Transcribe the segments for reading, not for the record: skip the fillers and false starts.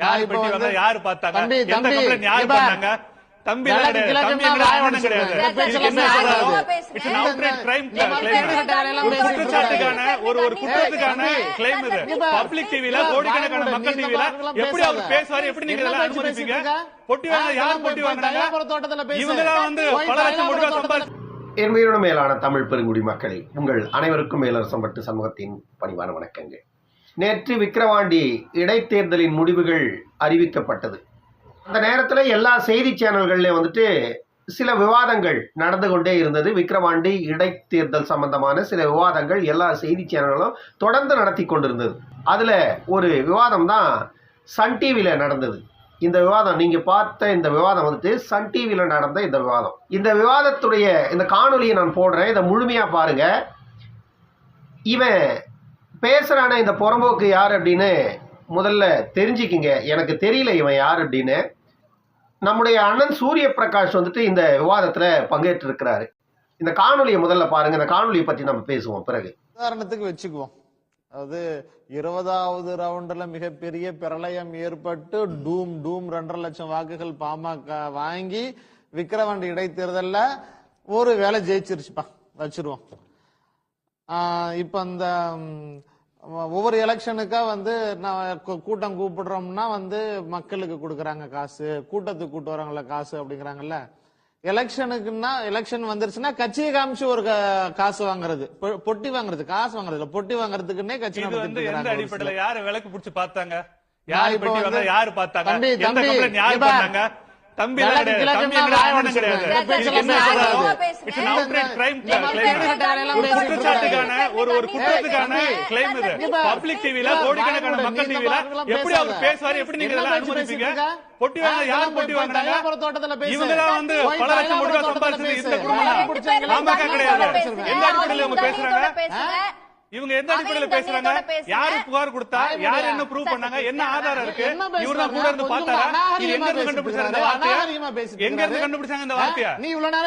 யாரு பெட்டி வாங்க யாரு பார்த்தாங்க எந்த கம்ப்ளைண்ட் யாரு பண்ணாங்க தம்பி குற்றச்சாட்டுக்கான ஒரு குற்றத்துக்கான கிளைம் இது பப்ளிக் டிவில கோடிக்கணக்கான மக்கள் டிவில எப்படி அவர் பேசுவாரு எப்படி நீங்க இதெல்லாம் அனுமதிப்பீங்க பொட்டி வாங்க யார் பொட்டி வாங்குறாங்க இவங்கதான் வந்து பல லட்சம் கோடி ரூபாய் சம்பாதிச்சு என் மேலான தமிழ் பெருங்குடி மக்களே உங்கள் அனைவருக்கும் மேலரசம்பட்டு சமூகத்தின் பணிவான வணக்கங்கள். நேற்று விக்கிரவாண்டி இடைத்தேர்தலின் முடிவுகள் அறிவிக்கப்பட்டது. அந்த நேரத்தில் எல்லா செய்தி சேனல்கள்லேயும் வந்துட்டு சில விவாதங்கள் நடந்து கொண்டே இருந்தது. விக்கிரவாண்டி இடைத்தேர்தல் சம்பந்தமான சில விவாதங்கள் எல்லா செய்தி சேனல்களும் தொடர்ந்து நடத்தி கொண்டிருந்தது. அதில் ஒரு விவாதம் தான் சன் டிவியில் நடந்தது. இந்த விவாதம் நீங்கள் பார்த்த இந்த விவாதம் வந்துட்டு சன் டிவியில் நடந்த இந்த விவாதம். இந்த விவாதத்துடைய இந்த காணொலியை நான் போடுறேன், இதை முழுமையாக பாருங்கள். இவன் பேசுகிறான இந்த புறம்போக்கு யார் அப்படின்னு முதல்ல தெரிஞ்சுக்கிங்க. எனக்கு தெரியல இவன் யார் அப்படின்னு. நம்முடைய அண்ணன் சூரிய பிரகாஷ் வந்துட்டு இந்த விவாதத்தில் பங்கேற்று இருக்கிறாரு. இந்த காணொலியை முதல்ல பாருங்க. இந்த காணொலியை பற்றி நம்ம பேசுவோம் பிறகு. உதாரணத்துக்கு வச்சுக்குவோம், அதாவது 20வது ரவுண்டுல மிகப்பெரிய பிரளயம் ஏற்பட்டு டூம் 2.5 லட்சம் வாக்குகள் பாமக வாங்கி விக்கிரவாண்டி இடைத்தேர்தல்ல ஒரு வேலை ஜெயிச்சிருச்சுப்பா வச்சிருவோம். இப்ப அந்த ஒவ்வொரு எலெக்ஷனுக்கா வந்து கூட்டம் கூப்பிடுறோம்னா வந்து மக்களுக்கு கொடுக்கறாங்க காசு, கூட்டத்துக்கு கூட்டு வராங்கள காசு அப்படிங்கிறாங்கல்ல. எலெக்ஷனுக்குன்னா எலெக்ஷன் வந்துருச்சுன்னா கட்சியை காமிச்சு ஒரு காசு வாங்குறது, பொட்டி வாங்குறது, காசு வாங்குறது பொட்டி வாங்குறதுக்குன்னே கட்சி அடிப்படையில யாரு விளக்கு பிடிச்சு பார்த்தாங்க, யாரு பெட்டி வாங்க யாரு பார்த்தாங்க, எந்த கம்ப்ளைண்ட் யாரு பண்ணாங்க தம்பி குற்றச்சாட்டுக்கான ஒரு குற்றத்துக்கான கிளைம் இது பப்ளிக் டிவில கோடிக்கணக்கான மக்கள் டிவில எப்படி அவர் பேசுவாரு எப்படி நீங்க இதெல்லாம் அனுமதிப்பீங்க பொட்டி வாங்க யார் பொட்டி வாங்குறாங்க இவங்கதான் வந்து பல லட்சம் கோடி ரூபாய் சம்பாதிச்சது இந்த குடும்பம் பாமக கிடையாது. எந்த அடிப்படையில அவங்க பேசுறாங்க, இவங்க எந்த அடிப்படையில பேசுறாங்க, யாரு புகார் கொடுத்தா, யாரு என்ன ப்ரூவ் பண்ணாங்க, என்ன ஆதாரம் இருக்கு, இவரு தான் கூட இருந்து பார்த்தாரா, இது எங்க இருந்து கண்டுபிடிச்சாங்க இந்த வார்த்தையை, எங்க இருந்து கண்டுபிடிச்சாங்க இந்த வார்த்தையை,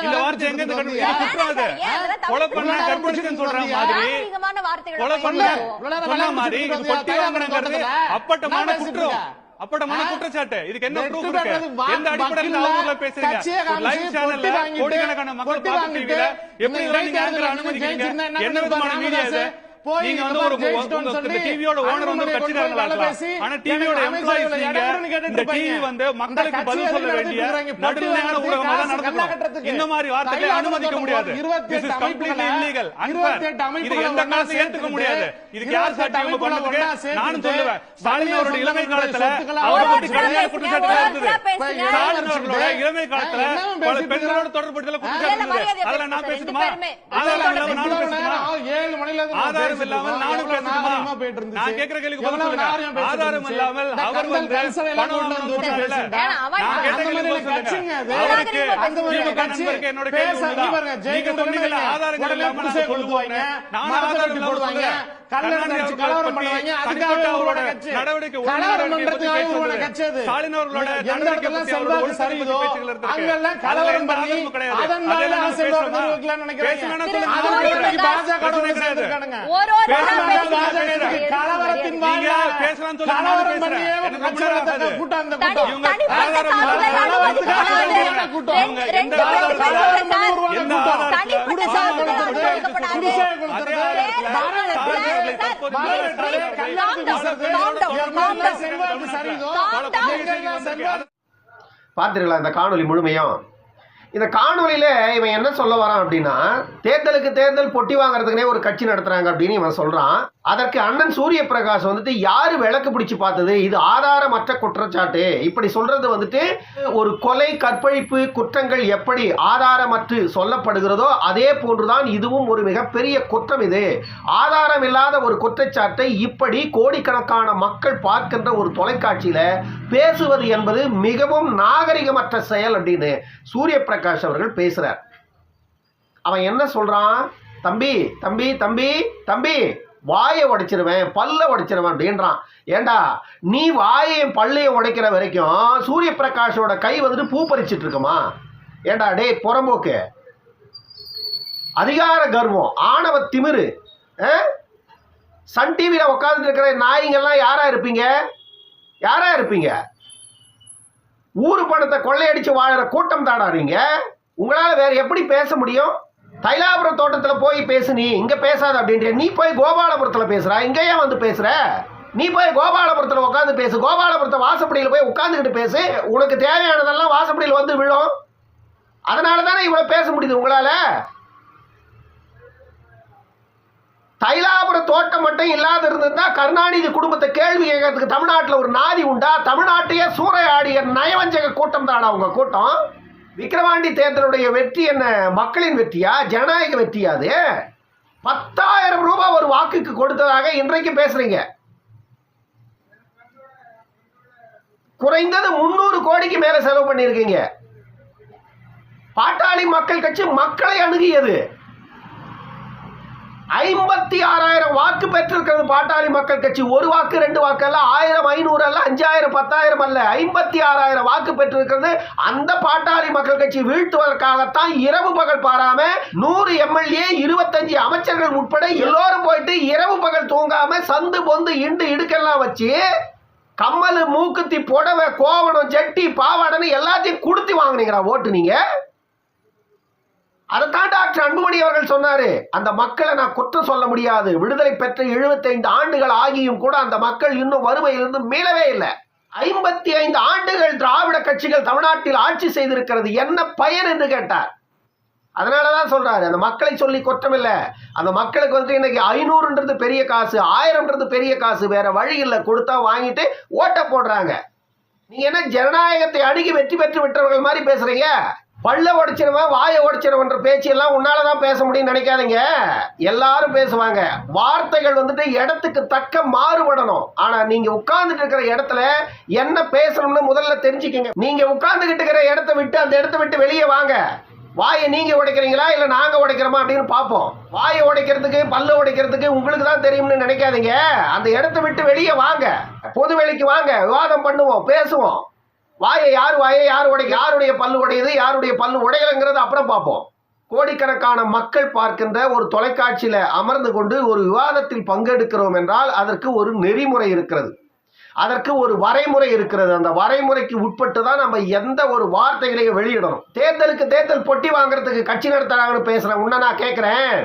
இந்த வார்த்தை எங்க இருந்து கண்டுபிடிச்சாங்க, குற்றம் அது கொலை பண்ண கண்டுபிடிச்சுன்னு சொல்ற மாதிரி, கொலை பண்ண சொன்ன மாதிரி இது பொட்டி வாங்குறது அப்பட்டமான குற்றம், அப்பட்டமான குற்றச்சாட்டு. இதுக்கு என்ன ப்ரூஃப் இருக்கு, எந்த அடிப்படையில் அவங்கள பேசுறீங்க, லைவ் சேனல்ல கோடிக்கணக்கான மக்கள் பார்த்து டிவில எப்படி நீங்க அனுமதிக்கிறீங்க, என்ன விதமான மீடியா இது, நீங்க வந்து ஒரு டிவியோட ஓனர் வந்து கட்சிக்காரங்களா இருக்கலாம், ஆனா டிவியோட எம்ப்ளாயிஸ் நீங்க. இந்த டிவி வந்து மக்களுக்கு பதில் சொல்ல வேண்டிய நடுநிலையான ஊடகமா தான் நடக்கணும். இந்த மாதிரி வார்த்தைகளை அனுமதிக்க முடியாது. This is completely illegal, unfair. இது எந்த காலத்தையும் ஏத்துக்க முடியாது. இதுக்கு யார் சாட்சி இவங்க பண்ணதுக்கு நானும் சொல்லுவேன். ஸ்டாலின் அவரோட இளமை காலத்துல அவரை பத்தி கடுமையான குற்றச்சாட்டுகள் இருந்தது. ஸ்டாலின் அவர்களோட இளமை காலத்துல பல பெண்களோட தொடர்புல குற்றச்சாட்டு இருந்தது. அதெல்லாம் நான் பேசணுமா? ஆதாரம் இல்லாம நானும் பேசணுமா? ஆதாரம் இல்லாமல் நானும் பேசணுமா? நான் கேட்கிற கேள்விக்கு பதில் சொல்லுங்க. ஆதாரம் இல்லாமல் அவர் வந்து பணம் வாங்கணும்னு சொன்னாங்கல்ல, நான் கேட்ட கேள்விக்கு பதில் சொல்லுங்க. அவருக்கு திமுக நண்பருக்கு என்னோட கேள்வி ஒண்ணுதான். நீங்க சொன்னீங்கல்ல ஆதாரங்கள் இல்லாம நான் சொல்லுவோம், நானும் ஆதாரம் இல்லாம சொல்றேன். நடவடிக்கை ஸ்டாலின் அவர்களோட நடவடிக்கை பத்தி அவரோட சரிதோ அங்கெல்லாம் கலவரம் பண்ணி அதனால கலவரத்தின் பேசலாம் பார்த்தீங்களா இந்த காணொலி முழுமையும்? இந்த காணொலியில இவன் என்ன சொல்ல வரான் அப்படின்னா, தேர்தலுக்கு தேர்தல் பொட்டி வாங்குறதுக்குனே ஒரு கட்சி நடத்துறாங்க அப்படின்னு இவன் சொல்றான். அதற்கு அண்ணன் சூரிய பிரகாஷ் வந்துட்டு யாரு விளக்கு பிடிச்சு பார்த்தது, இது ஆதாரமற்ற குற்றச்சாட்டு, இப்படி சொல்றது வந்துட்டு ஒரு கொலை கற்பழிப்பு குற்றங்கள் எப்படி ஆதாரமற்று சொல்லப்படுகிறதோ அதே போன்றுதான் இதுவும் ஒரு மிகப்பெரிய குற்றம். இது ஆதாரம் இல்லாத ஒரு குற்றச்சாட்டை இப்படி கோடிக்கணக்கான மக்கள் பார்க்கின்ற ஒரு தொலைக்காட்சியில பேசுவது என்பது மிகவும் நாகரிகமற்ற செயல் அப்படின்னு சூரிய பிரகாஷ் அவர்கள் பேசுறார். அவன் என்ன சொல்றான், தம்பி தம்பி தம்பி தம்பி வாயை உடைச்சிருவேன், பல்ல உடைச்சிருவேன் அப்படின்றான். ஏண்டா நீ வாயையும் பல்லையும் உடைக்கிற வரைக்கும் சூரிய பிரகாஷோட கை வந்துட்டு பூ பறிச்சிட்டு இருக்குமா? ஏண்டா டே புறம்போக்கு, அதிகார கர்வம், ஆணவ திமிரு, சன் டிவியில் உட்காந்துட்டு இருக்கிற நாய்ங்கெல்லாம் யாரா இருப்பீங்க? யாரா இருப்பீங்க? ஊரு பணத்தை கொள்ளையடிச்சு வாழற கூட்டம் தாடாறீங்க. உங்களால வேற எப்படி பேச முடியும்? தைலாபுரம் தோட்டத்துல போய் பேசு, நீ இங்க பேசாத அப்படின்ற. நீ போய் கோபாலபுரத்துல பேசுற, இங்க ஏன் வந்து பேசுற? நீ போய் கோபாலபுரத்துல உட்காந்து பேசு, கோபாலபுரத்தை வாசப்படியில் போய் உட்காந்துக்கிட்டு பேசு. உனக்கு தேவையானதெல்லாம் வாசப்படியில் வந்து விழும். அதனால தானே இவ்வளவு பேச முடியுது உங்களால. தைலாபுர தோட்டம் மட்டும் இல்லாத இருந்திருந்தா கருணாநிதி குடும்பத்தை கேள்வி கேட்கறதுக்கு தமிழ்நாட்டில் ஒரு நாதி உண்டா? தமிழ்நாட்டையே சூறையாடிய நயவஞ்சக கூட்டம் தானா உங்க கூட்டம். விக்கிரவாண்டி தேர்தலுடைய வெற்றி என்ன மக்களின் வெற்றியா, ஜனநாயக வெற்றியா? அது 10,000 ரூபாய் ஒரு வாக்குக்கு கொடுத்ததாக இன்றைக்கு பேசுறீங்க. குறைந்தது 300 கோடிக்கு மேல செலவு பண்ணியிருக்கீங்க. பாட்டாளி மக்கள் கட்சி மக்களை அணுகியது. 56,000 வாக்கு பெற்றிருக்கிறது பாட்டாளி மக்கள் கட்சி. ஒரு வாக்கு 2 வாக்கு அல்ல, 1000 500 அல்ல, 5000 10,000 அல்ல, 56,000 வாக்கு பெற்றிருக்கிறது. அந்த பாட்டாளி மக்கள் கட்சி வீழ்த்துவதற்காகத்தான் இரவு பகல் பாராம 100 எம்எல்ஏ 25 அமைச்சர்கள் உட்பட எல்லோரும் போயிட்டு இரவு பகல் தூங்காம சந்து பொந்து இண்டு இடுக்கெல்லாம் வச்சு கம்மல் மூக்குத்தி புடவை கோவணம் ஜட்டி பாவாடன்னு எல்லாத்தையும் கொடுத்து வாங்கினீங்களா ஓட்டு நீங்க? அதைத்தான் டாக்டர் அன்புமணி அவர்கள் சொன்னாரு. அந்த மக்களை நான் குற்றம் சொல்ல முடியாது. விடுதலை பெற்ற 75 ஆண்டுகள் ஆகியும் கூட அந்த மக்கள் இன்னும் வறுமையிலிருந்து மீளவே இல்லை. 55 ஆண்டுகள் திராவிட கட்சிகள் தமிழ்நாட்டில் ஆட்சி செய்திருக்கிறது, என்ன பயன் என்று கேட்டார். அதனாலதான் சொல்றாரு, அந்த மக்களை சொல்லி குற்றம் இல்லை. அந்த மக்களுக்கு வந்து இன்னைக்கு 500ன்றது பெரிய காசு, 1000ன்றது பெரிய காசு, வேற வழி இல்லை, கொடுத்தா வாங்கிட்டு ஓட்ட போடுறாங்க. நீங்க என்ன ஜனநாயகத்தை அணுகி வெற்றி பெற்று விட்டவர்கள் மாதிரி பேசுறீங்க? பல்ல உடைச்சிருவன் வாயை உடைச்சிருவன்ற பேச்சு எல்லாம் உன்னாலதான் பேச முடியும்னு நினைக்காதீங்க. எல்லாரும் பேசுவாங்க. வார்த்தைகள் வந்துட்டு இடத்துக்கு தக்க மாறுபடணும். ஆனா நீங்க உட்கார்ந்துட்டு இருக்கிற இடத்துல என்ன பேசணும்னு முதல்ல தெரிஞ்சுக்கங்க. நீங்க உட்கார்ந்துகிட்டு இருக்கிற இடத்த விட்டு அந்த இடத்த விட்டு வெளியே வாங்க. வாயை நீங்க உடைக்கிறீங்களா இல்ல நாங்க உடைக்கிறோமா அப்படின்னு பார்ப்போம். வாயை உடைக்கிறதுக்கு பல்ல உடைக்கிறதுக்கு உங்களுக்கு தான் தெரியும்னு நினைக்காதீங்க. அந்த இடத்த விட்டு வெளியே வாங்க, பொது வெளிக்கு வாங்க, விவாதம் பண்ணுவோம், பேசுவோம். வாயை யார் உடைக்க, யாருடைய பல்லு உடையுது யாருடைய பல்லு உடையலைங்கிறது அப்புறம் பார்ப்போம். கோடிக்கணக்கான மக்கள் பார்க்கின்ற ஒரு தொலைக்காட்சியில அமர்ந்து கொண்டு ஒரு விவாதத்தில் பங்கெடுக்கிறோம் என்றால் அதற்கு ஒரு நெறிமுறை இருக்கிறது, அதற்கு ஒரு வரைமுறை இருக்கிறது. அந்த வரைமுறைக்கு உட்பட்டு தான் நம்ம எந்த ஒரு வார்த்தைகளையும் வெளியிடணும். தேர்தலுக்கு தேர்தல் பொட்டி வாங்குறதுக்கு கட்சி நடத்துறாங்கன்னு பேசுறேன். உன்ன நான் கேட்கிறேன்,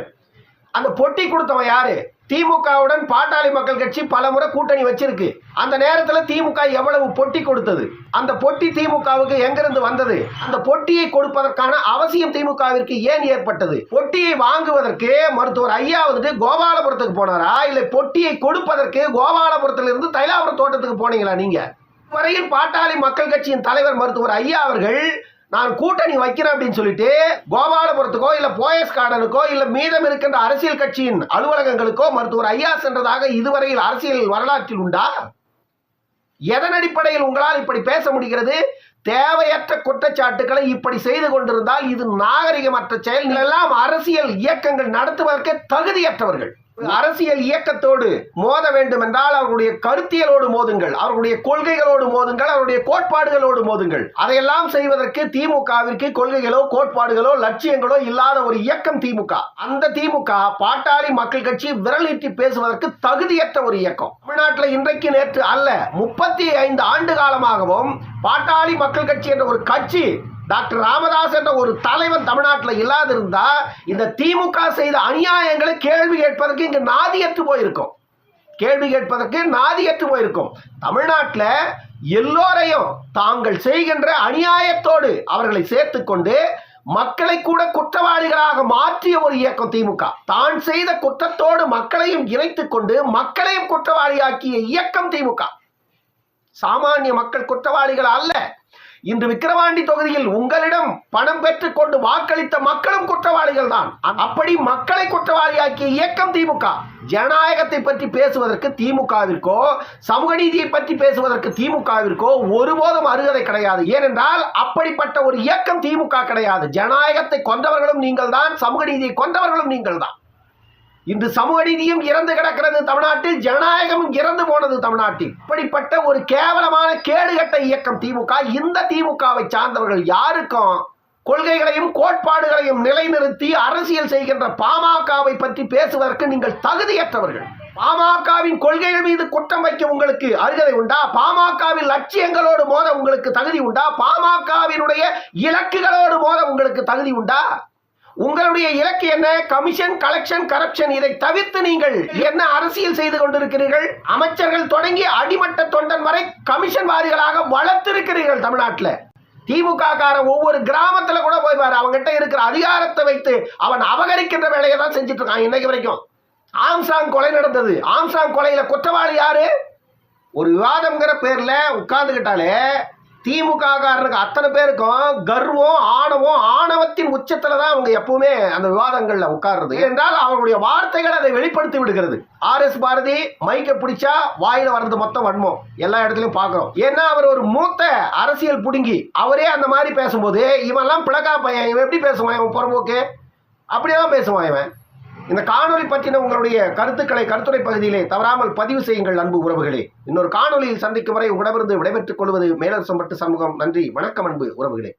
அந்த பொட்டி கொடுத்தவன் யாரு? திமுகவுடன் பாட்டாளி மக்கள் கட்சி பல முறை கூட்டணி வச்சிருக்கு. அந்த நேரத்தில் திமுக எவ்வளவு பொட்டி கொடுத்தது? அந்த பொட்டி திமுகவுக்கு எங்கிருந்து வந்தது? அந்த பொட்டியை கொடுப்பதற்கான அவசியம் திமுகவிற்கு ஏன் ஏற்பட்டது? பொட்டியை வாங்குவதற்கு மருத்துவர் ஐயா வந்துட்டு கோபாலபுரத்துக்கு போனாரா, இல்லை பொட்டியை கொடுப்பதற்கு கோபாலபுரத்திலிருந்து தைலாபுரம் தோட்டத்துக்கு போனீங்களா? நீங்க வரையில் பாட்டாளி மக்கள் கட்சியின் தலைவர் மருத்துவர் ஐயா அவர்கள் நான் கூட்டணி வைக்கிறேன் அப்படின்னு சொல்லிட்டு கோபாலபுரத்துக்கோ இல்ல போயஸ் கார்டனுக்கோ இல்ல மீதம் இருக்கின்ற அரசியல் கட்சியின் அலுவலகங்களுக்கோ மருத்துவர் ஐயா சென்றதாக இதுவரையில் அரசியல் வரலாற்றில் உண்டா? எதன் அடிப்படையில் உங்களால் இப்படி பேச முடிகிறது? தேவையற்ற குற்றச்சாட்டுக்களை இப்படி செய்து கொண்டிருந்தால் இது நாகரிகமற்ற செயல். எல்லாம் அரசியல் இயக்கங்கள் நடத்துவதற்கு தகுதியற்றவர்கள். அரசியல் இயக்கத்தோடு மோத வேண்டும் என்றால் அவர்களுடைய கருத்தியலோடு மோதுங்கள், அவர்களுடைய கொள்கைகளோடு மோதுங்கள், அவருடைய கோட்பாடுகளோடு மோதுங்கள். அதையெல்லாம் செய்வதற்கு திமுகவிற்கு கொள்கைகளோ கோட்பாடுகளோ லட்சியங்களோ இல்லாத ஒரு இயக்கம் திமுக. அந்த திமுக பாட்டாளி மக்கள் கட்சி விரலிட்டு பேசுவதற்கு தகுதியற்ற ஒரு இயக்கம். தமிழ்நாட்டில் இன்றைக்கு நேற்று அல்ல, 35 ஆண்டு காலமாகவும் பாட்டாளி மக்கள் கட்சி என்ற ஒரு கட்சி, டாக்டர் ராமதாஸ் என்ற ஒரு தலைவன் தமிழ்நாட்டில் இல்லாதிருந்தா இந்த திமுக செய்த அநியாயங்களை கேள்வி கேட்பதற்கு இங்கு நாதியற்று போயிருக்கும். கேள்வி கேட்பதற்கு நாதியற்று போயிருக்கும். தமிழ்நாட்டில் எல்லோரையும் தாங்கள் செய்கின்ற அநியாயத்தோடு அவர்களை சேர்த்துக்கொண்டு மக்களை கூட குற்றவாளிகளாக மாற்றிய ஒரு இயக்கம் திமுக. தான் செய்த குற்றத்தோடு மக்களையும் இணைத்துக் கொண்டு மக்களையும் குற்றவாளியாக்கிய இயக்கம் திமுக. சாமானிய மக்கள் குற்றவாளிகள் அல்ல. இன்று விக்கிரவாண்டி தொகுதியில் உங்களிடம் பணம் பெற்றுக் கொண்டு வாக்களித்த மக்களும் குற்றவாளிகள் தான். அப்படி மக்களை குற்றவாளியாக்கிய இயக்கம் திமுக. ஜனநாயகத்தை பற்றி பேசுவதற்கு திமுகவிற்கோ சமூக நீதியை பற்றி பேசுவதற்கு திமுகவிற்கோ ஒருபோதும் அருகதை கிடையாது. ஏனென்றால் அப்படிப்பட்ட ஒரு இயக்கம் திமுக கிடையாது. ஜனநாயகத்தை கொண்டவர்களும் நீங்கள் தான், சமூக நீதியை கொண்டவர்களும் நீங்கள் தான். இன்று சமூக நீதியும் இறந்து கிடக்கிறது தமிழ்நாட்டில், ஜனநாயகமும் இறந்து போனது தமிழ்நாட்டில். இப்படிப்பட்ட ஒரு கேவலமான கேடுகட்ட இயக்கம் திமுக. இந்த திமுகவை சார்ந்தவர்கள் யாருக்கும் கொள்கைகளையும் கோட்பாடுகளையும் நிலைநிறுத்தி அரசியல் செய்கின்ற பாமகவை பற்றி பேசுவதற்கு நீங்கள் தகுதியற்றவர்கள். பாமகவின் கொள்கைகள் மீது குற்றம் வைக்க உங்களுக்கு அருகதை உண்டா? பாமகவின் லட்சியங்களோடு மோத உங்களுக்கு தகுதி உண்டா? பாமகவினுடைய இலக்குகளோடு மோத உங்களுக்கு தகுதி உண்டா? உங்களுடைய இலக்கு என்ன? Commission, collection, corruption. இதை தவிர்த்து நீங்கள் என்ன அரசியல் செய்து கொண்டிருக்கிறீர்கள்? அமைச்சர்கள் தொடங்கி அடிமட்ட தொண்டன் வரை கமிஷன் வாரிகளாக வளர்த்திருக்கிறீர்கள் தமிழ்நாட்டில். திமுக காரன் ஒவ்வொரு கிராமத்துல கூட போய் பாரு, அவங்ககிட்ட இருக்கிற அதிகாரத்தை வைத்து அவன் அபகரிக்கின்ற வேலையை தான் செஞ்சுட்டு இருக்கான் இன்னைக்கு வரைக்கும். ஆம்சாங் கொலை நடந்தது. ஆம்சாங் கொலையில குற்றவாளி யாரு? ஒரு விவாதம்ங்கிற பேர்ல உட்கார்ந்துகிட்டாலே திமுக காரனுக்கு அத்தனை பேருக்கும் கர்வம், ஆணவம், ஆணவத்தின் உச்சத்துல தான் அவங்க எப்பவுமே அந்த விவாதங்கள்ல உட்கார்றது. என்றால் அவருடைய வார்த்தைகள் அதை வெளிப்படுத்தி விடுகிறது. RS பாரதி மைக்க பிடிச்சா வாயில வர்றது மொத்தம் வன்மம் எல்லா இடத்துலயும் பாக்குறோம். ஏன்னா அவர் ஒரு மூத்த அரசியல் புடுங்கி, அவரே அந்த மாதிரி பேசும்போது இவெல்லாம் பிளக்கா பையன், இவன் எப்படி பேசுவான், இவன் புறம்போக்கு அப்படியேதான் பேசுவான் இவன். இந்த காணொலி பற்றின உங்களுடைய கருத்துக்களை கருத்துரை பகுதியிலே தவறாமல் பதிவு செய்யுங்கள் அன்பு உறவுகளே. இன்னொரு காணொலியில் சந்திக்கும் வரை உங்களிடமிருந்து விடைபெற்றுக் கொள்வது மேலரசம்பட்டு சமூகம். நன்றி, வணக்கம் அன்பு உறவுகளே.